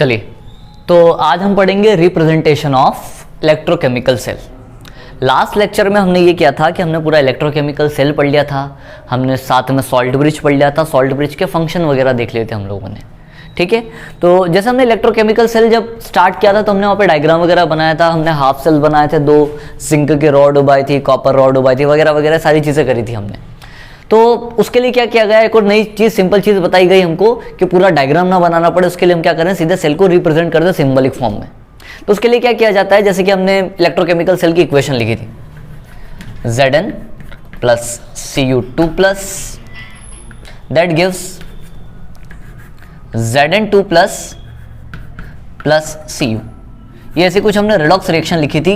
चलिए, तो आज हम पढ़ेंगे representation of electrochemical cell. Last lecture में हमने ये किया था कि हमने पूरा इलेक्ट्रोकेमिकल सेल पढ़ लिया था, हमने साथ में सॉल्ट ब्रिज पढ़ लिया था, सॉल्ट ब्रिज के फंक्शन वगैरह देख लिए थे हम लोगों ने। ठीक है, तो जैसे हमने इलेक्ट्रोकेमिकल सेल जब स्टार्ट किया था तो हमने वहाँ पे डायग्राम वगैरह बनाया था, हमने हाफ सेल बनाए थे, 2 जिंक के रॉड उबाई थी, कॉपर रॉड उबाई थी, वगैरह वगैरह सारी चीज़ें करी थी हमने। तो उसके लिए क्या किया गया, एक और नई चीज़, सिंपल चीज़ बताई गई हमको कि पूरा डायग्राम ना बनाना पड़े, उसके लिए हम क्या करें, सीधे सेल को रिप्रेजेंट कर दें सिंबलिक फॉर्म में। तो उसके लिए क्या किया जाता है, जैसे कि हमने इलेक्ट्रोकेमिकल सेल की इक्वेशन लिखी थी, Zn plus Cu2 plus that gives Zn2 plus Cu। ये ऐसी कुछ हमने रेडॉक्स रिएक्शन लिखी थी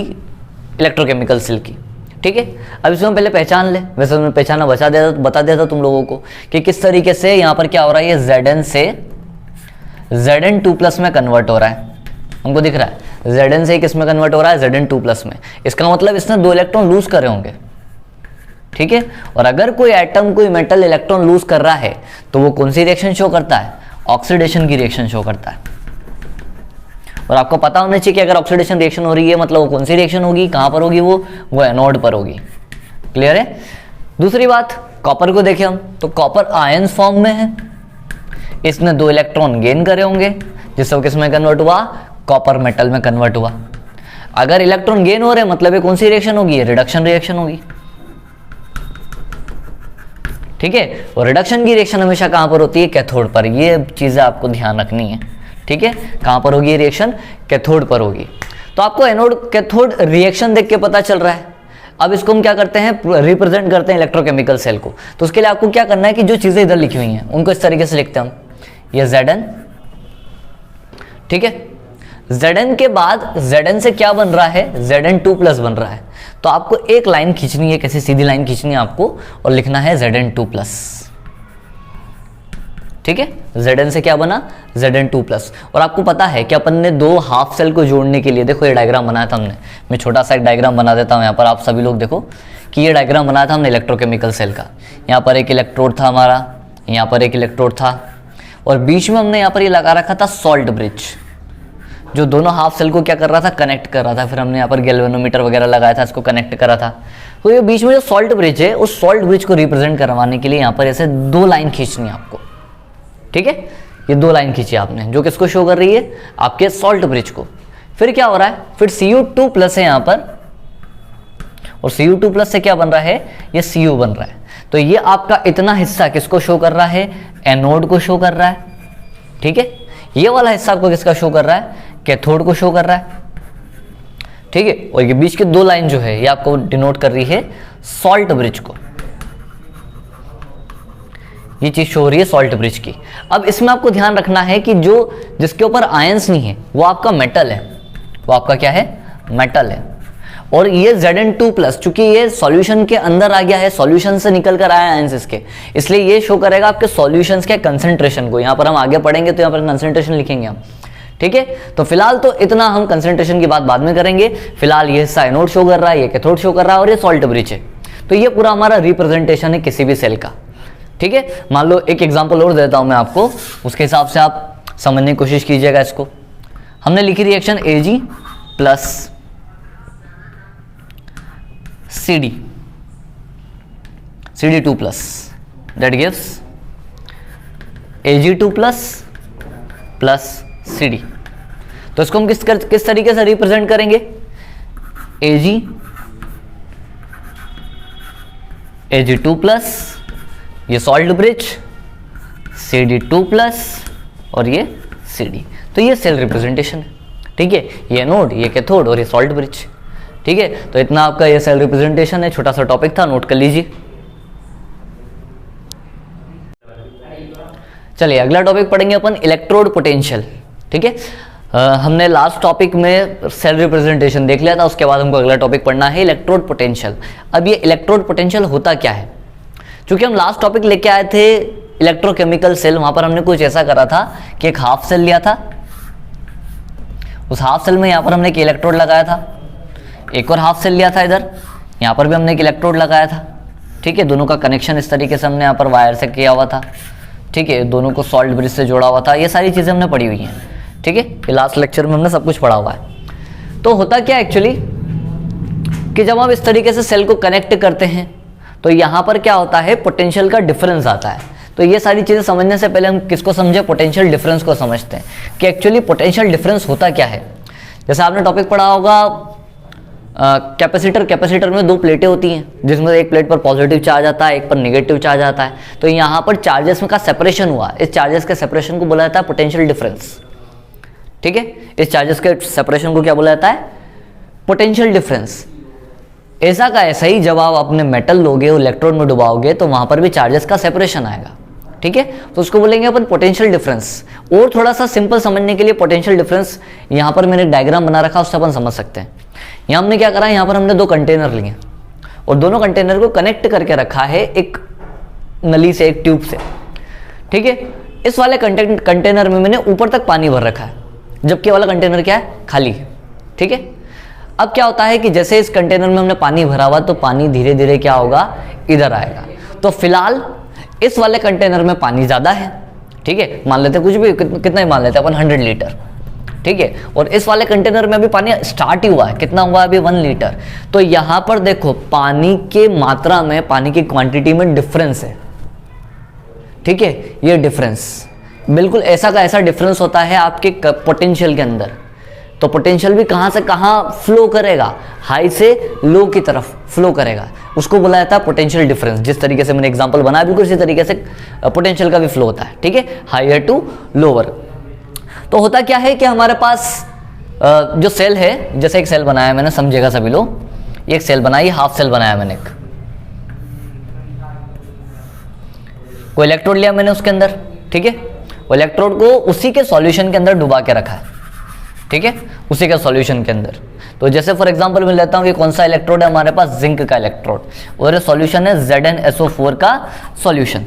इलेक्ट्रोकेमिकल सेल की। ठीक है, अब इसमें पहले पहचान ले, वैसे हमने पहचाना बता दिया था तुम लोगों को कि किस तरीके से यहाँ पर क्या हो रहा है, ये Zn से Zn2 प्लस में कन्वर्ट हो रहा है, हमको दिख रहा है। Zn से किस में कन्वर्ट हो रहा है, Zn2 प्लस में। इसका मतलब इसने 2 इलेक्ट्रॉन लूज करे होंगे। ठीक है, और अगर कोई एटम कोई मेटल इलेक्ट्रॉन लूज कर रहा है तो वो कौन सी रिएक्शन शो करता है, ऑक्सीडेशन की रिएक्शन शो करता है। और आपको पता होना चाहिए कि अगर ऑक्सीडेशन रिएक्शन हो रही है मतलब वो कौन सी रिएक्शन होगी, कहां पर होगी, वो एनोड पर होगी। क्लियर है। दूसरी बात, कॉपर को देखें हम, तो कॉपर आयंस फॉर्म में है, इसने 2 इलेक्ट्रॉन गेन करे होंगे जिससे वो किस में कन्वर्ट हुआ, कॉपर मेटल में कन्वर्ट हुआ। अगर इलेक्ट्रॉन गेन हो रहे मतलब ये कौन सी रिएक्शन होगी, रिडक्शन रिएक्शन होगी। ठीक है, और रिडक्शन की रिएक्शन हमेशा कहां पर होती है, कैथोड पर। ये चीजें आपको ध्यान रखनी है। ठीक है, कहां पर होगी ये रिएक्शन, कैथोड पर होगी। तो आपको एनोड कैथोड रिएक्शन देख के पता चल रहा है। अब इसको हम क्या करते हैं, रिप्रेजेंट करते हैं इलेक्ट्रोकेमिकल सेल को। तो उसके लिए आपको क्या करना है कि जो चीजें इधर लिखी हुई हैं उनको इस तरीके से लिखते हैं हम, ये Zn। ठीक है, Zn के बाद Zn से क्या बन रहा है, Zn2 प्लस बन रहा है। तो आपको एक लाइन खींचनी है, कैसी सीधी लाइन खींचनी है आपको और लिखना है Zn2 प्लस। ठीक है, Zn से क्या बना, Zn2 प्लस। और आपको पता है कि अपन ने 2 हाफ सेल को जोड़ने के लिए, देखो ये डायग्राम बनाया था हमने, मैं छोटा सा एक डायग्राम बना देता हूं यहाँ पर, आप सभी लोग देखो कि ये डायग्राम बनाया था हमने इलेक्ट्रोकेमिकल सेल का। यहाँ पर एक इलेक्ट्रोड था हमारा, यहाँ पर एक इलेक्ट्रोड था, और बीच में हमने यहाँ पर ये लगा रखा था सॉल्ट ब्रिज, जो दोनों हाफ सेल को क्या कर रहा था, कनेक्ट कर रहा था। फिर हमने यहाँ पर गैल्वेनोमीटर वगैरह लगाया था, इसको कनेक्ट करा था। तो ये बीच में जो सॉल्ट ब्रिज है, उस सॉल्ट ब्रिज को रिप्रेजेंट करवाने के लिए यहाँ पर ऐसे 2 लाइन खींचनी है आपको। ठीक है, ये 2 लाइन खींची आपने, जो किसको शो कर रही है, आपके सॉल्ट ब्रिज को। फिर क्या हो रहा है, फिर Cu2 प्लस है यहाँ पर, और Cu2 प्लस से क्या बन रहा है, ये Cu बन रहा है। तो ये आपका इतना हिस्सा किसको शो कर रहा है, एनोड को शो कर रहा है। ठीक है, ये वाला हिस्सा आपको किसका शो कर रहा है, कैथोड को शो कर रहा है। ठीक है, और ये बीच के 2 लाइन जो है ये आपको डिनोट कर रही है सॉल्ट ब्रिज को। ये चीज शो हो रही है सॉल्ट ब्रिज की। अब इसमें आपको ध्यान रखना है कि जो जिसके ऊपर आयंस नहीं है वो आपका मेटल है, वो आपका क्या है, मेटल है। और ये Zn2 प्लस, चूंकि ये सॉल्यूशन के अंदर आ गया है, सॉल्यूशन से निकल कर आया आयंस इसके, इसलिए ये शो करेगा आपके सॉल्यूशंस के कंसंट्रेशन को। यहाँ पर हम आगे पढ़ेंगे तो यहाँ पर कंसंट्रेशन लिखेंगे हम। ठीक है, तो फिलहाल तो इतना हम कंसंट्रेशन की बात बाद में करेंगे। फिलहाल ये हिस्सा एनोड शो कर रहा है, ये कैथोड शो कर रहा है, और ये सॉल्ट ब्रिज है। तो ये पूरा हमारा रिप्रेजेंटेशन है किसी भी सेल का। ठीक है, मान लो एक एग्जांपल और देता हूं मैं आपको, उसके हिसाब से आप समझने की कोशिश कीजिएगा इसको। हमने लिखी reaction Ag plus Cd2 plus, that gives Ag2 plus plus Cd। तो इसको हम किस तरीके से रिप्रेजेंट करेंगे, Ag2 प्लस, ये सॉल्ट ब्रिज, Cd2 प्लस, और ये Cd। तो ये सेल रिप्रेजेंटेशन है। ठीक है, ये एनोड, ये कैथोड, और ये सॉल्ट ब्रिज। ठीक है, तो इतना आपका ये सेल रिप्रेजेंटेशन है, छोटा सा टॉपिक था, नोट कर लीजिए। चलिए अगला टॉपिक पढ़ेंगे अपन, इलेक्ट्रोड पोटेंशियल। ठीक है, हमने लास्ट टॉपिक में सेल रिप्रेजेंटेशन देख लिया था, उसके बाद हमको अगला टॉपिक पढ़ना है इलेक्ट्रोड पोटेंशियल। अब ये इलेक्ट्रोड पोटेंशियल होता क्या है, क्योंकि हम लास्ट टॉपिक लेके आए थे इलेक्ट्रोकेमिकल सेल, वहां पर हमने कुछ ऐसा करा था कि एक हाफ सेल लिया था, उस हाफ सेल में यहाँ पर हमने एक इलेक्ट्रोड लगाया था, एक और हाफ सेल लिया था इधर, यहाँ पर भी हमने एक इलेक्ट्रोड लगाया था। ठीक है, दोनों का कनेक्शन इस तरीके से हमने यहाँ पर वायर से किया हुआ था। ठीक है, दोनों को सॉल्ट ब्रिज से जोड़ा हुआ था। ये सारी चीज़ें हमने पढ़ी हुई हैं। ठीक है, ये लास्ट लेक्चर में हमने सब कुछ पढ़ा हुआ है। तो होता क्या एक्चुअली कि जब हम इस तरीके से सेल को कनेक्ट करते हैं तो यहाँ पर क्या होता है, पोटेंशियल का डिफरेंस आता है। तो ये सारी चीज़ें समझने से पहले हम किसको समझे, पोटेंशियल डिफरेंस को समझते हैं कि एक्चुअली पोटेंशियल डिफरेंस होता क्या है। जैसे आपने टॉपिक पढ़ा होगा कैपेसिटर में दो प्लेटें होती हैं जिसमें एक प्लेट पर पॉजिटिव चार्ज आता है, एक पर नेगेटिव चार्ज आता है। तो यहाँ पर चार्जेस में का सेपरेशन हुआ, इस चार्जेस के सेपरेशन को बोला जाता है पोटेंशियल डिफरेंस। ठीक है, इस चार्जेस के सेपरेशन को क्या बोला जाता है, पोटेंशियल डिफरेंस। ऐसा का ऐसा ही जब आप अपने मेटल लोगे, इलेक्ट्रोड में डुबाओगे तो वहां पर भी चार्जेस का सेपरेशन आएगा। ठीक है, तो उसको बोलेंगे अपन पोटेंशियल डिफरेंस। और थोड़ा सा सिंपल समझने के लिए पोटेंशियल डिफरेंस यहाँ पर मैंने डायग्राम बना रखा, उससे अपन समझ सकते हैं। यहाँ हमने क्या करा, यहाँ पर हमने दो कंटेनर लिए और दोनों कंटेनर को कनेक्ट करके रखा है एक नली से, एक ट्यूब से। ठीक है, इस वाले कंटेनर में मैंने ऊपर तक पानी भर रखा है, जबकि वाला कंटेनर क्या है, खाली है। ठीक है, अब क्या होता है कि जैसे इस कंटेनर में हमने पानी भरा हुआ तो पानी धीरे धीरे क्या होगा, इधर आएगा। तो फिलहाल इस वाले कंटेनर में पानी ज़्यादा है। ठीक है, मान लेते कुछ भी, कितना ही मान लेते अपन 100 लीटर। ठीक है, और इस वाले कंटेनर में अभी पानी स्टार्ट ही हुआ है, कितना हुआ है अभी 1 लीटर। तो यहाँ पर देखो पानी के मात्रा में, पानी की क्वांटिटी में डिफरेंस है। ठीक है, ये डिफरेंस बिल्कुल ऐसा का ऐसा डिफरेंस होता है आपके पोटेंशियल के अंदर। तो पोटेंशियल भी कहाँ से कहाँ फ्लो करेगा, हाई से लो की तरफ फ्लो करेगा, उसको बोला जाता है पोटेंशियल डिफरेंस। जिस तरीके से मैंने एग्जांपल बनाया बिल्कुल इसी तरीके से पोटेंशियल का भी फ्लो होता है। ठीक है, हायर टू लोअर। तो होता क्या है कि हमारे पास जो सेल है, जैसे एक सेल बनाया मैंने, समझेगा सभी लोग, ये एक सेल बनाई, हाफ सेल बनाया मैंने, एक कोई इलेक्ट्रोड लिया मैंने उसके अंदर। ठीक है, वो इलेक्ट्रोड को उसी के सॉल्यूशन के अंदर डुबा के रखा है। ठीक है, उसी के सॉल्यूशन के अंदर। तो जैसे फॉर एग्जांपल मैं लेता हूँ कि कौन सा इलेक्ट्रोड है हमारे पास, जिंक का इलेक्ट्रोड, और ये सॉल्यूशन है ZnSO4 का सॉल्यूशन।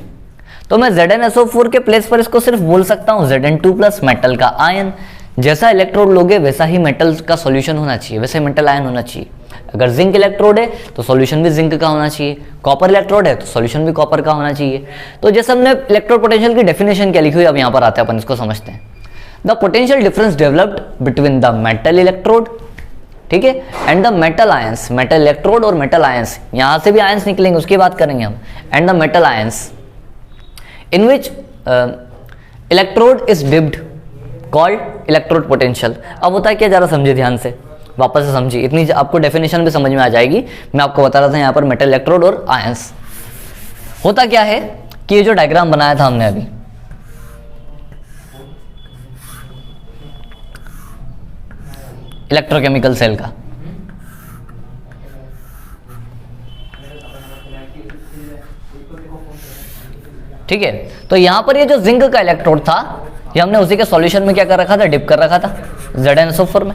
तो मैं ZnSO4 के प्लेस पर इसको सिर्फ बोल सकता हूँ Zn2+ मेटल का आयन। जैसा इलेक्ट्रोड लोगे वैसा ही मेटल का सॉल्यूशन होना चाहिए, वैसे मेटल आयन होना चाहिए। अगर जिंक इलेक्ट्रोड है तो सॉल्यूशन भी जिंक का होना चाहिए, कॉपर इलेक्ट्रोड है तो सॉल्यूशन भी कॉपर का होना चाहिए। तो जैसे हमने इलेक्ट्रोड पोटेंशियल की डेफिनेशन क्या लिखी हुई, अब यहाँ पर आते हैं अपन इसको समझते हैं। The potential difference developed between the metal electrode, ठीक है, and the metal ions, metal electrode और मेटल आयंस, यहां से भी आयंस निकलेंगे उसकी बात करेंगे हम, and the metal ions in which electrode is dipped called electrode potential. अब होता है क्या, जरा समझिए ध्यान से, वापस से समझिए, इतनी आपको डेफिनेशन भी समझ में आ जाएगी। मैं आपको बता रहा था यहाँ पर मेटल इलेक्ट्रोड और आयंस। होता क्या है कि ये जो डायग्राम बनाया था हमने अभी, इलेक्ट्रोकेमिकल सेल का, ठीक है, तो यहां पर ये जो जिंक का इलेक्ट्रोड था, ये हमने उसी के सॉल्यूशन में क्या कर रखा था, डिप कर रखा था ZnSO4 में।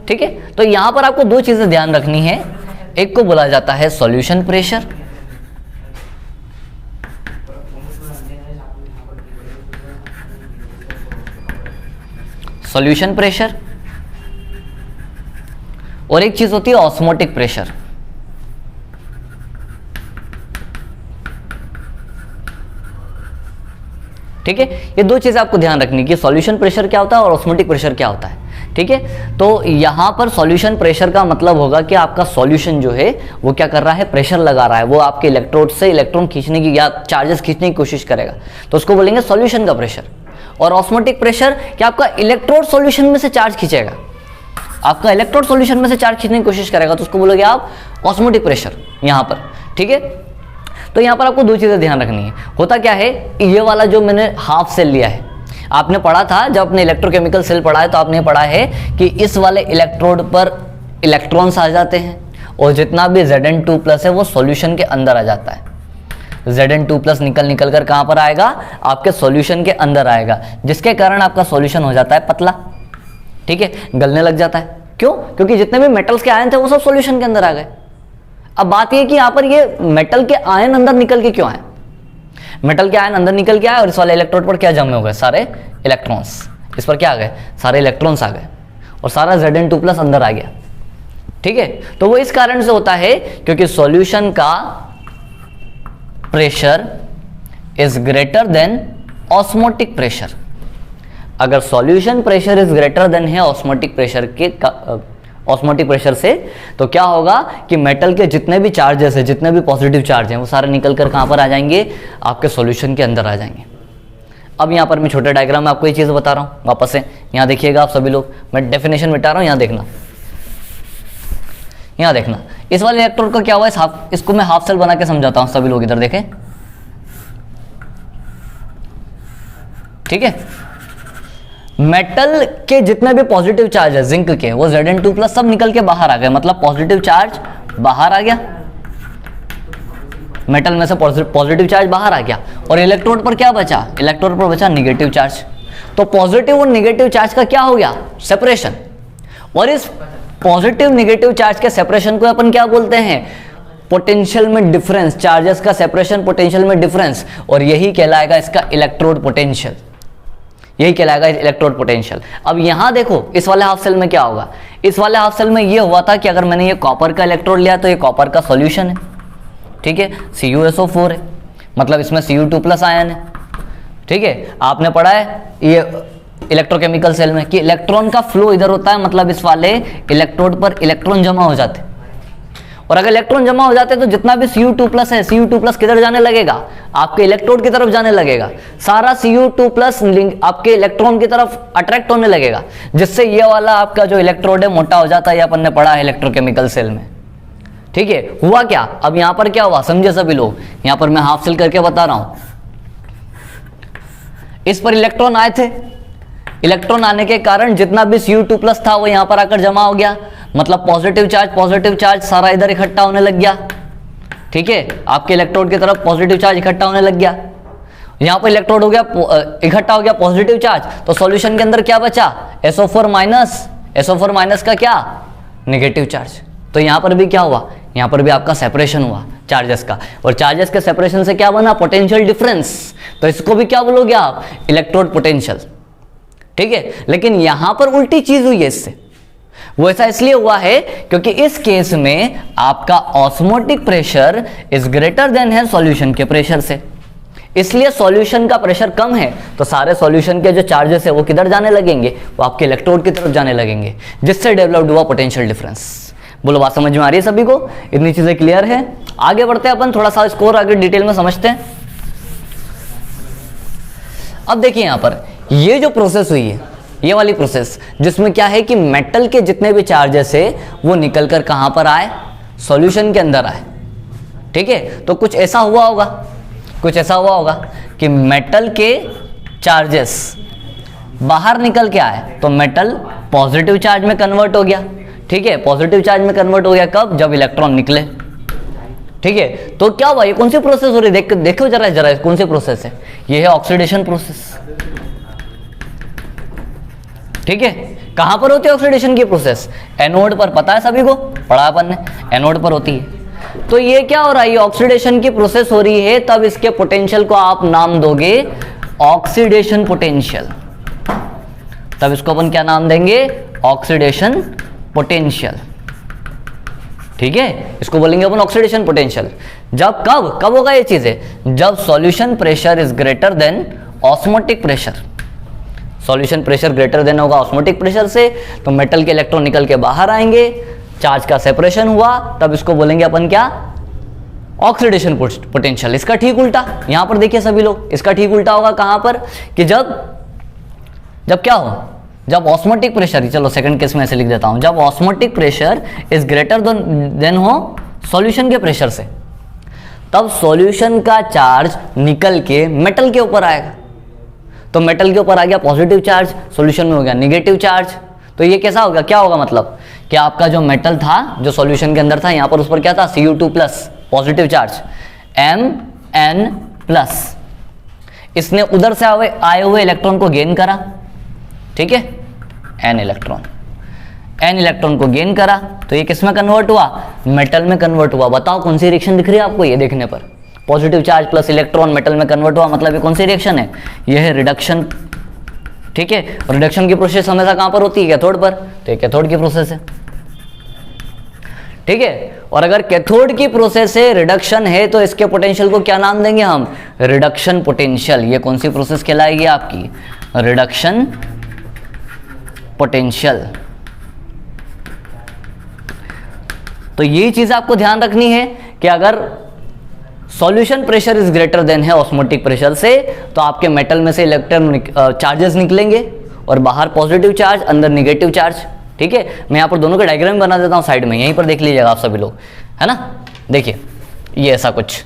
ठीक है, तो यहां पर आपको दो चीजें ध्यान रखनी है, एक को बोला जाता है सॉल्यूशन प्रेशर, सॉल्यूशन प्रेशर, और एक चीज होती है ऑस्मोटिक प्रेशर। ठीक है, ये दो चीजें आपको ध्यान रखनी कि सॉल्यूशन प्रेशर क्या होता है और ऑस्मोटिक प्रेशर क्या होता है। ठीक है, तो यहां पर सॉल्यूशन प्रेशर का मतलब होगा कि आपका सॉल्यूशन जो है वो क्या कर रहा है, प्रेशर लगा रहा है, वो आपके इलेक्ट्रोड से इलेक्ट्रॉन खींचने की या चार्जेस खींचने की कोशिश करेगा, तो उसको बोलेंगे सॉल्यूशन का प्रेशर। और ऑस्मोटिक प्रेशर क्या, आपका इलेक्ट्रोड सॉल्यूशन में से चार्ज खींचेगा, आपका इलेक्ट्रोड सॉल्यूशन में से चार्ज खींचने की कोशिश करेगा, तो उसको बोलोगे आप ऑस्मोटिक प्रेशर यहां पर। ठीक है, तो यहां पर आपको दो चीजें ध्यान रखनी है। होता क्या है, ये वाला जो मैंने हाफ सेल लिया है, आपने पढ़ा था जब आपने इलेक्ट्रोकेमिकल सेल पढ़ा है तो आपने पढ़ा है कि इस वाले इलेक्ट्रोड पर इलेक्ट्रॉन्स आ जाते हैं और जितना भी Zn2+ है वो सॉल्यूशन के अंदर आ जाता है। Zn2+ निकल कर कहां पर आएगा, आपके सॉल्यूशन के अंदर आएगा, जिसके कारण आपका सॉल्यूशन हो जाता है पतला। ठीक है, गलने लग जाता है। क्यों? क्योंकि जितने भी मेटल्स के आयन थे वो सब सॉल्यूशन के अंदर आ गए। अब बात यह कि यहां पर ये मेटल के आयन अंदर निकल के क्यों आए, मेटल के आयन अंदर निकल के आए और इस वाले इलेक्ट्रोड पर क्या जमे हो गए, सारे इलेक्ट्रॉन्स, इस पर क्या आ गए, सारे इलेक्ट्रॉन्स आ गए और सारा Zn2+ अंदर आ गया। ठीक है, तो वो इस कारण से होता है क्योंकि सॉल्यूशन का pressure is greater than osmotic pressure. अगर solution pressure is greater than है ऑस्मोटिक प्रेशर के ऑस्मोटिक प्रेशर से, तो क्या होगा कि मेटल के जितने भी चार्जेस है, जितने भी पॉजिटिव चार्ज हैं, वो सारे निकल कर कहाँ पर आ जाएंगे, आपके सॉल्यूशन के अंदर आ जाएंगे। अब यहाँ पर मैं छोटे डायग्राम में आपको ये चीज़ बता रहा हूँ वापस से, यहाँ देखिएगा आप सभी लोग, मैं डेफिनेशन मिटा रहा हूँ, यहाँ देखना, यहाँ देखना। इस वाले इलेक्ट्रोड का क्या हुआ है, इसको मैं हाफ सेल बना के समझाता हूँ, सभी लोग इधर देखें, ठीक है। मेटल के जितने भी पॉजिटिव चार्ज है जिंक के, वो Zn2+ सब निकल के बाहर आ गए, मतलब पॉजिटिव चार्ज बाहर आ गया, मेटल में से पॉजिटिव चार्ज बाहर आ गया, और इलेक्ट्रोड पर क्या बचा, इलेक्ट्रोड पर बचा निगेटिव चार्ज। तो पॉजिटिव और निगेटिव चार्ज का क्या हो गया, सेपरेशन। और इस पॉजिटिव निगेटिव चार्ज के सेपरेशन को अपन क्या बोलते हैं, पोटेंशियल में डिफरेंस, चार्जेस का सेपरेशन पोटेंशियल में डिफरेंस, और यही कहलाएगा इसका इलेक्ट्रोड पोटेंशियल, यही कहलाएगा इलेक्ट्रोड पोटेंशियल। अब यहां देखो इस वाले हाफ सेल में क्या होगा, इस वाले हाफ सेल में ये हुआ था कि अगर मैंने ये कॉपर का इलेक्ट्रोड लिया तो ये कॉपर का सॉल्यूशन है, ठीक है, CuSO4 है, मतलब इसमें Cu2+ आयन है, ठीक है। आपने पढ़ा है ये इलेक्ट्रोकेमिकल सेल में कि इलेक्ट्रॉन का फ्लो इधर होता है, मतलब इस वाले इलेक्ट्रोड पर इलेक्ट्रॉन जमा हो जाते हैं, और अगर इलेक्ट्रॉन जमा हो जाते हैं तो जितना भी Cu2+ है, Cu2+ किधर जाने लगेगा, आपके इलेक्ट्रोड की तरफ जाने लगेगा, सारा Cu2+ आपके इलेक्ट्रॉन की तरफ अट्रैक्ट होने लगेगा, जिससे ये वाला आपका जो इलेक्ट्रोड है मोटा हो जाता है, ये अपन ने पढ़ा है इलेक्ट्रोकेमिकल सेल में, ठीक है। हुआ क्या, अब यहां पर क्या हुआ समझे सभी लोग, यहां पर मैं हाफ सेल करके बता रहा हूं। इस पर इलेक्ट्रॉन आए थे, इलेक्ट्रॉन आने के कारण जितना भी Cu2+ था वो यहां पर आकर जमा हो गया, मतलब पॉजिटिव चार्ज सारा इधर इकट्ठा होने लग गया, ठीक है, आपके इलेक्ट्रोड की तरफ पॉजिटिव चार्ज इकट्ठा होने लग गया, यहां पर इलेक्ट्रोड हो गया इकट्ठा हो गया पॉजिटिव चार्ज, तो सॉल्यूशन के अंदर क्या बचा, SO4 माइनस का क्या, नेगेटिव चार्ज। तो यहां पर भी क्या हुआ, यहां पर भी आपका सेपरेशन हुआ चार्जेस का, और चार्जेस के सेपरेशन से क्या बना, पोटेंशियल डिफरेंस, तो इसको भी क्या बोलोगे आप, इलेक्ट्रोड पोटेंशियल, ठीक है। लेकिन यहां पर उल्टी चीज हुई है इससे, वो ऐसा इसलिए हुआ है क्योंकि इस केस में आपका osmotic pressure is greater than है सॉल्यूशन के प्रेशर से, इसलिए सॉल्यूशन का प्रेशर कम है, तो सारे सॉल्यूशन के जो चार्जेस है वो किधर जाने लगेंगे, वो आपके इलेक्ट्रोड की तरफ जाने लगेंगे, जिससे डेवलप्ड हुआ पोटेंशियल डिफरेंस। बोलो बात समझ में आ रही है सभी को, इतनी चीजें क्लियर है। आगे बढ़ते हैं अपन, थोड़ा सा इसको और आगे डिटेल में समझते हैं। अब देखिए यहां पर ये जो प्रोसेस हुई है, ये वाली प्रोसेस, जिसमें क्या है कि मेटल के जितने भी चार्जेस है वो निकलकर कहां पर आए, सॉल्यूशन के अंदर आए, ठीक है। तो कुछ ऐसा हुआ होगा कि मेटल के चार्जेस बाहर निकल के आए, तो मेटल पॉजिटिव चार्ज में कन्वर्ट हो गया, ठीक है, पॉजिटिव चार्ज में कन्वर्ट हो गया कब, जब इलेक्ट्रॉन निकले, ठीक है। तो क्या हुआ, ये कौन सी प्रोसेस हो रही है, देखो जरा कौन सी प्रोसेस है, ये है ऑक्सीडेशन प्रोसेस, ठीक है। कहां पर होती है ऑक्सीडेशन की प्रोसेस, एनोड पर, पता है सभी को, पढ़ा अपन ने, एनोड पर होती है। तो ये क्या हो रहा है, ये ऑक्सीडेशन की प्रोसेस हो रही है, तब इसके पोटेंशियल को आप नाम दोगे ऑक्सीडेशन पोटेंशियल, तब इसको अपन क्या नाम देंगे, ऑक्सीडेशन पोटेंशियल, ठीक है, इसको बोलेंगे अपन ऑक्सीडेशन पोटेंशियल। जब कब होगा ये चीजें, जब solution pressure is greater than osmotic pressure, solution pressure greater than होगा ऑस्मोटिक प्रेशर से, तो मेटल के इलेक्ट्रॉन निकल के बाहर आएंगे, चार्ज का सेपरेशन हुआ, तब इसको बोलेंगे अपन क्या, ऑक्सीडेशन पोटेंशियल। इसका ठीक उल्टा यहां पर देखिए सभी लोग, इसका ठीक उल्टा होगा कहां पर, कि जब क्या हो, जब ऑस्मोटिक प्रेशर, चलो सेकंड केस में ऐसे लिख देता हूं, जब osmotic pressure is greater then हो सॉल्यूशन के प्रेशर से, तब सॉल्यूशन का चार्ज निकल के मेटल के ऊपर आएगा, तो मेटल के ऊपर आ गया पॉजिटिव चार्ज, सॉल्यूशन में हो गया नेगेटिव चार्ज। तो ये कैसा होगा, क्या होगा, मतलब कि आपका जो मेटल था जो सॉल्यूशन के अंदर था, यहां पर उस पर क्या था, Cu2+, पॉजिटिव चार्ज, Mn+, इसने उधर से आए हुए इलेक्ट्रॉन को गेन करा, ठीक है, n इलेक्ट्रॉन को गेन करा, तो ये किस में कन्वर्ट हुआ, मेटल में कन्वर्ट हुआ। बताओ कौन सी रिएक्शन दिख रही है आपको, ये देखने पर positive charge plus electron metal में कन्वर्ट हुआ, मतलब ये कौन सी रिएक्शन है, ये है रिडक्शन, ठीक है। रिडक्शन की प्रोसेस हमेशा कहां पर होती है, कैथोड पर, तो ये कैथोड की प्रोसेस है, ठीक है। और अगर कैथोड की प्रोसेस है, रिडक्शन है, तो इसके पोटेंशियल को क्या नाम देंगे हम, रिडक्शन पोटेंशियल। ये कौन सी प्रोसेस कहलाएगी आपकी, रिडक्शन पोटेंशियल। तो ये चीज आपको ध्यान रखनी है कि अगर solution pressure is greater than है ऑस्मोटिक प्रेशर से, तो आपके मेटल में से इलेक्ट्रॉन चार्जेस निकलेंगे और बाहर पॉजिटिव चार्ज, अंदर निगेटिव चार्ज। ठीक है, मैं यहाँ पर दोनों का डायग्राम बना देता हूँ साइड में, यहीं पर देख लीजिएगा आप सभी लोग, है ना। देखिए ये ऐसा कुछ,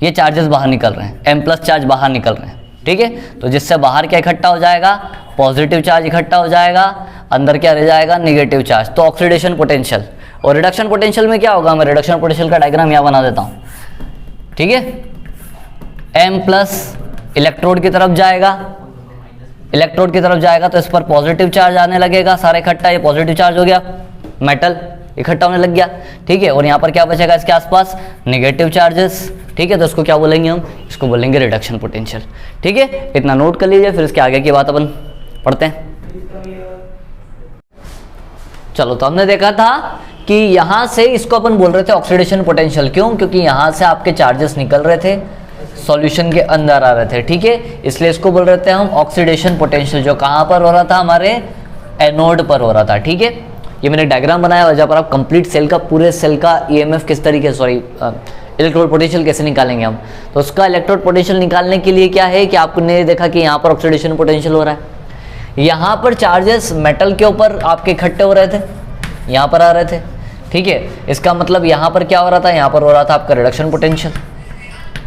ये चार्जेस बाहर निकल रहे हैं, M+ चार्ज बाहर निकल रहे हैं। ठीक है, तो जिससे बाहर क्या इकट्ठा हो जाएगा, पॉजिटिव चार्ज इकट्ठा हो जाएगा, अंदर क्या रह जाएगा, निगेटिव चार्ज। तो ऑक्सीडेशन पोटेंशियल और रिडक्शन पोटेंशियल में क्या होगा, मैं रिडक्शन पोटेंशियल का डायग्राम यहाँ बना देता हूँ। ठीक है, M+ इलेक्ट्रोड की तरफ जाएगा, इलेक्ट्रोड की तरफ जाएगा तो इस पर पॉजिटिव चार्ज आने लगेगा, सारा इकट्ठा, ये पॉजिटिव चार्ज हो गया, मेटल इकट्ठा होने लग गया। ठीक है, और यहाँ पर क्या बचेगा इसके आसपास, निगेटिव चार्जेस। ठीक है, तो इसको क्या बोलेंगे हम, इसको बोलेंगे रिडक्शन पोटेंशियल। ठीक है, इतना नोट कर लीजिए, फिर इसके आगे की बात अपन पढ़ते हैं। चलो, तो हमने देखा था कि यहाँ से इसको अपन बोल रहे थे ऑक्सीडेशन पोटेंशियल। क्यों, क्योंकि यहाँ से आपके चार्जेस निकल रहे थे, सॉल्यूशन के अंदर आ रहे थे। ठीक है, इसलिए इसको बोल रहे थे हम ऑक्सीडेशन पोटेंशियल, जो कहाँ पर हो रहा था, हमारे एनोड पर हो रहा था। ठीक है, ये मैंने डायग्राम बनाया जहाँ पर आप कंप्लीट सेल का, पूरे सेल का ईएमएफ किस तरीके, इलेक्ट्रोड पोटेंशियल कैसे निकालेंगे हम। तो उसका इलेक्ट्रोड पोटेंशियल निकालने के लिए क्या है कि आपने देखा कि यहाँ पर ऑक्सीडेशन पोटेंशियल हो रहा है, यहाँ पर चार्जेस मेटल के ऊपर आपके इकट्ठे हो रहे थे, यहाँ पर आ रहे थे। ठीक है, इसका मतलब यहाँ पर क्या हो रहा था, यहाँ पर हो रहा था आपका रिडक्शन पोटेंशियल।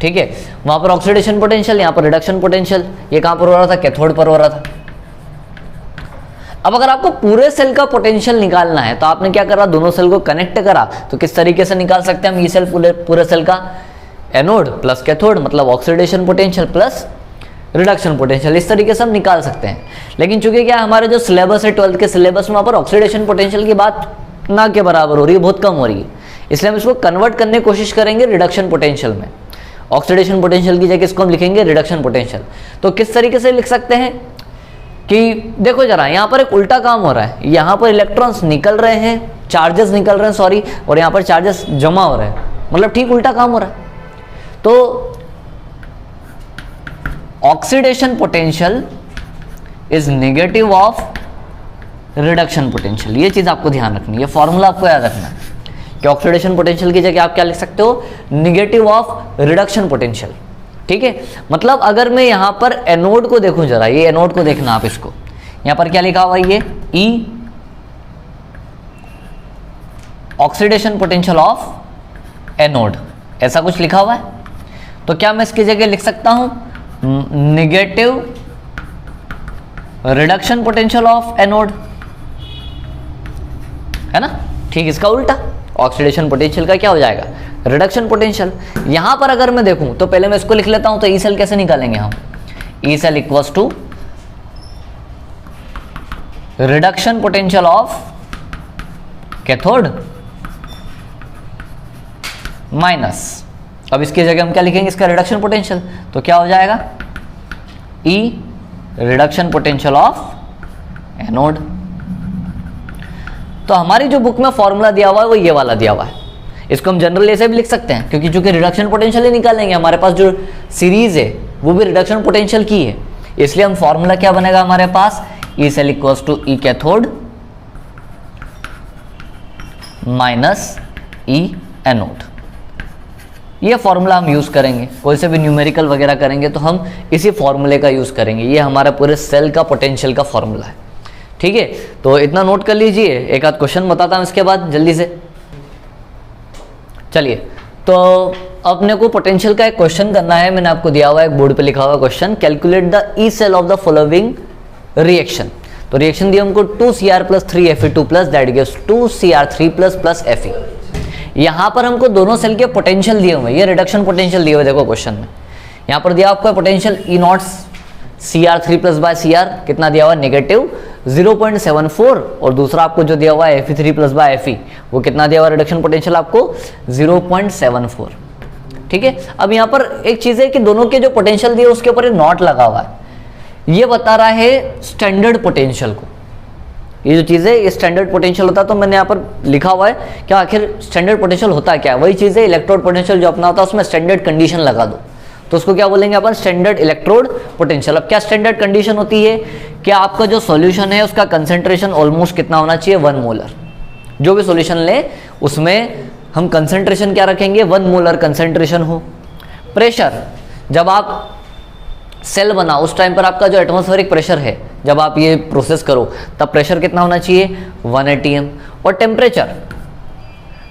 ठीक है, वहाँ पर ऑक्सीडेशन पोटेंशियल, यहाँ पर रिडक्शन पोटेंशियल। ये कहाँ पर हो रहा था, कैथोड पर हो रहा था। अब अगर आपको पूरे सेल का पोटेंशियल निकालना है तो आपने क्या करा, दोनों सेल को कनेक्ट करा। तो किस तरीके से निकाल सकते हैं हम ये सेल, पूरे सेल का एनोड प्लस कैथोड, मतलब oxidation potential plus reduction potential, इस तरीके से हम निकाल सकते हैं। लेकिन चूंकि क्या हमारे जो सिलेबस है 12th के सिलेबस में, वहाँ पर ऑक्सीडेशन पोटेंशियल की बात ना के बराबर हो रही है, बहुत कम हो रही है। इसलिए हम इसको कन्वर्ट करने की कोशिश करेंगे रिडक्शन पोटेंशियल में। ऑक्सीडेशन पोटेंशियल की जगह इसको हम लिखेंगे रिडक्शन पोटेंशियल। तो किस तरीके से लिख सकते हैं कि देखो जरा, यहाँ पर एक उल्टा काम हो रहा है, यहाँ पर इलेक्ट्रॉन्स निकल रहे हैं, चार्जेस निकल रहे हैं सॉरी, और यहाँ पर चार्जेस जमा हो रहे हैं, मतलब ठीक उल्टा काम हो रहा है। तो oxidation potential is negative of reduction potential. ये चीज आपको ध्यान रखनी है, फॉर्मूला आपको याद रखना है कि ऑक्सीडेशन पोटेंशियल की जगह आप क्या लिख सकते हो, नेगेटिव ऑफ रिडक्शन पोटेंशियल। ठीक है, मतलब अगर मैं यहाँ पर एनोड को देखूं, जरा ये एनोड को देखना आप, इसको यहाँ पर क्या लिखा हुआ है, ये ई ऑक्सीडेशन पोटेंशियल ऑफ एनोड, ऐसा कुछ लिखा हुआ है। तो क्या मैं इसकी जगह लिख सकता हूं negative reduction potential of anode, है ना। ठीक इसका उल्टा, ऑक्सीडेशन पोटेंशियल का क्या हो जाएगा, रिडक्शन पोटेंशियल। यहां पर अगर मैं देखूं तो पहले मैं इसको लिख लेता हूं, तो ई सेल कैसे निकालेंगे हम, E cell equals to reduction potential of cathode minus, अब इसकी जगह हम क्या लिखेंगे, इसका रिडक्शन पोटेंशियल। तो क्या हो जाएगा, ई रिडक्शन पोटेंशियल ऑफ एनोड। तो हमारी जो बुक में फॉर्मूला दिया हुआ है वो ये वाला दिया हुआ है, इसको हम जनरली ऐसे भी लिख सकते हैं, क्योंकि चूंकि रिडक्शन पोटेंशियल ही निकालेंगे, हमारे पास जो सीरीज है वो भी रिडक्शन पोटेंशियल की है, इसलिए हम फॉर्मूला क्या बनेगा हमारे पास, E cell equals to E cathode minus E anode. ये फॉर्मूला हम यूज करेंगे, कोई से भी न्यूमेरिकल वगैरह करेंगे तो हम इसी फॉर्मूले का यूज करेंगे। ये हमारा पूरे सेल का पोटेंशियल का फॉर्मूला है। ठीक है, तो इतना नोट कर लीजिए, एक आध क्वेश्चन बताता हूं इसके बाद जल्दी से। चलिए, तो अपने को पोटेंशियल का एक क्वेश्चन करना है, मैंने आपको दिया हुआ है, एक बोर्ड पे लिखा हुआ question, calculate the E cell of the following reaction. तो रिएक्शन दिया हमको 2Cr + 3Fe2+ that gives 2Cr3+ Fe। यहां पर हमको दोनों सेल के पोटेंशियल दिए हुए, ये रिडक्शन पोटेंशियल दिए हुए, देखो क्वेश्चन में यहां पर दिया आपको पोटेंशियल E0 Cr3+/Cr कितना दिया हुआ, नेगेटिव 0.74, और दूसरा आपको जो दिया हुआ है Fe3+/Fe वो कितना दिया हुआ, रिडक्शन पोटेंशियल आपको 0.74। ठीक है, अब यहाँ पर एक चीज है कि दोनों के जो पोटेंशियल दिए उसके ऊपर एक नॉट लगा हुआ है, ये बता रहा है स्टैंडर्ड पोटेंशियल को। ये जो चीज़ है ये स्टैंडर्ड पोटेंशियल होता है। तो मैंने यहाँ पर लिखा हुआ है कि आखिर स्टैंडर्ड पोटेंशियल होता क्या है, वही चीज़ है इलेक्ट्रोड पोटेंशियल जो अपना होता है उसमें स्टैंडर्ड कंडीशन लगा दो तो उसको क्या बोलेंगे अपन, स्टैंडर्ड इलेक्ट्रोड पोटेंशियल। अब क्या स्टैंडर्ड कंडीशन होती है, कि आपका जो सॉल्यूशन है उसका कंसेंट्रेशन ऑलमोस्ट कितना होना चाहिए, 1 मोलर। जो भी सॉल्यूशन ले उसमें हम कंसेंट्रेशन क्या रखेंगे, 1 मोलर कंसेंट्रेशन हो। प्रेशर, जब आप सेल बनाओ उस टाइम पर आपका जो एटमॉस्फेरिक प्रेशर है, जब आप ये प्रोसेस करो तब प्रेशर कितना होना चाहिए, 1 atm। और टेम्परेचर,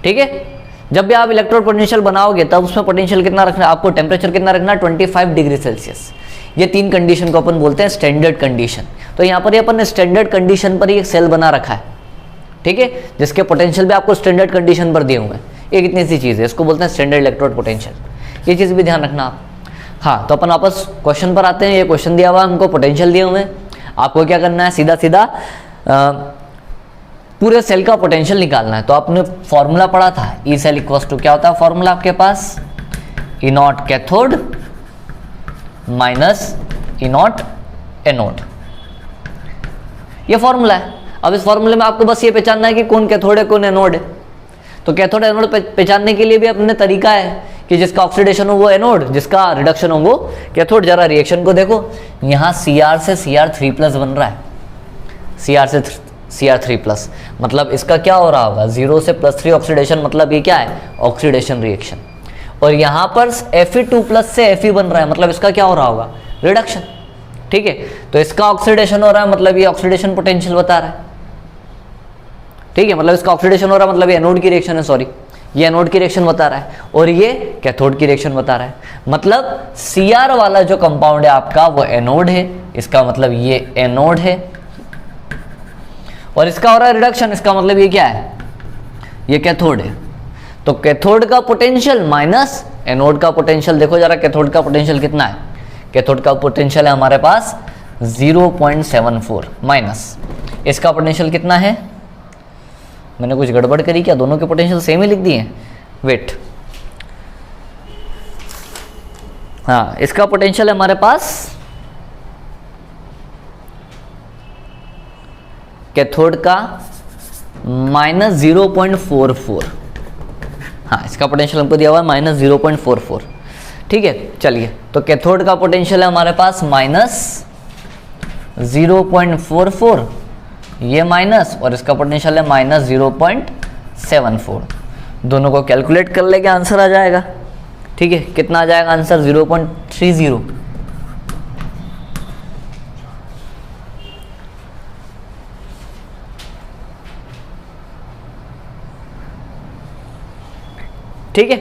ठीक है, जब भी आप इलेक्ट्रोड पोटेंशियल बनाओगे तब उसमें पोटेंशियल कितना रखना है आपको, टेम्परेचर कितना रखना है, 25 डिग्री सेल्सियस। ये 3 कंडीशन को अपन बोलते हैं स्टैंडर्ड कंडीशन। तो यहाँ पर अपन ने स्टैंडर्ड कंडीशन पर ही एक सेल बना रखा है, ठीक है, जिसके पोटेंशियल भी आपको स्टैंडर्ड कंडीशन पर दिए हुए हैं। ये कितनी सी चीज़ है, इसको बोलते हैं स्टैंडर्ड इलेक्ट्रोड पोटेंशियल। ये चीज़ भी ध्यान रखना आप। हाँ, तो अपन वापस क्वेश्चन पर आते हैं। ये क्वेश्चन दिया हुआ हमको, पोटेंशियल दिए हुए हैं, आपको क्या करना है, सीधा सीधा पूरे सेल का पोटेंशियल निकालना है। तो आपने फॉर्मूला पढ़ा था, ई सेल इक्वल्स टू क्या होता है फॉर्मूला आपके पास, E naught cathode minus E naught anode, ये फॉर्मूला है। अब इस फॉर्मूले में आपको बस ये पहचानना है कि कौन कैथोड है कौन एनोड है। तो कैथोड एनोड पहचानने के लिए भी अपने तरीका है कि जिसका ऑक्सीडेशन हो वो एनोड, जिसका रिडक्शन हो वो कैथोड। जरा रिएक्शन को देखो, यहाँ Cr से Cr3+ बन रहा है, Cr से Cr3+, मतलब इसका क्या हो रहा होगा, 0 से +3 ऑक्सीडेशन, मतलब ये क्या है, ऑक्सीडेशन रिएक्शन। और यहाँ पर Fe2+ से Fe बन रहा है, मतलब इसका क्या हो रहा होगा, रिडक्शन, ठीक है। तो इसका ऑक्सीडेशन हो रहा है, मतलब ये ऑक्सीडेशन पोटेंशियल बता रहा है, ठीक है, मतलब इसका ऑक्सीडेशन हो रहा है, मतलब ये एनोड की रिएक्शन है, सॉरी ये एनोड की रिएक्शन बता रहा है, और ये कैथोड की रिएक्शन बता रहा है। मतलब Cr वाला जो कंपाउंड है आपका वो एनोड है, इसका मतलब ये एनोड है, और इसका हो रहा है रिडक्शन, इसका मतलब ये क्या है, ये कैथोड है। तो कैथोड का पोटेंशियल माइनस एनोड का पोटेंशियल, देखो जरा कैथोड का पोटेंशियल कितना है, कैथोड का पोटेंशियल है हमारे पास 0.74 माइनस इसका पोटेंशियल कितना है, मैंने कुछ गड़बड़ करी क्या, दोनों के पोटेंशियल सेम ही लिख दिए, वेट, हाँ इसका पोटेंशियल है हमारे पास, कैथोड का -0.44, हाँ इसका पोटेंशियल हमको दिया हुआ है -0.44, ठीक है। चलिए, तो कैथोड का पोटेंशियल है हमारे पास -0.44, ये माइनस, और इसका पोटेंशियल है -0.74। दोनों को कैलकुलेट कर लेके आंसर आ जाएगा, ठीक है। कितना आ जाएगा आंसर, 0.30, ठीक है।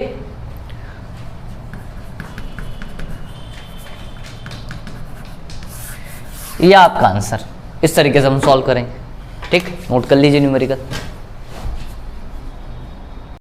ये आपका आंसर, इस तरीके से हम सॉल्व करेंगे, ठीक, नोट कर लीजिए न्यूमेरिकल।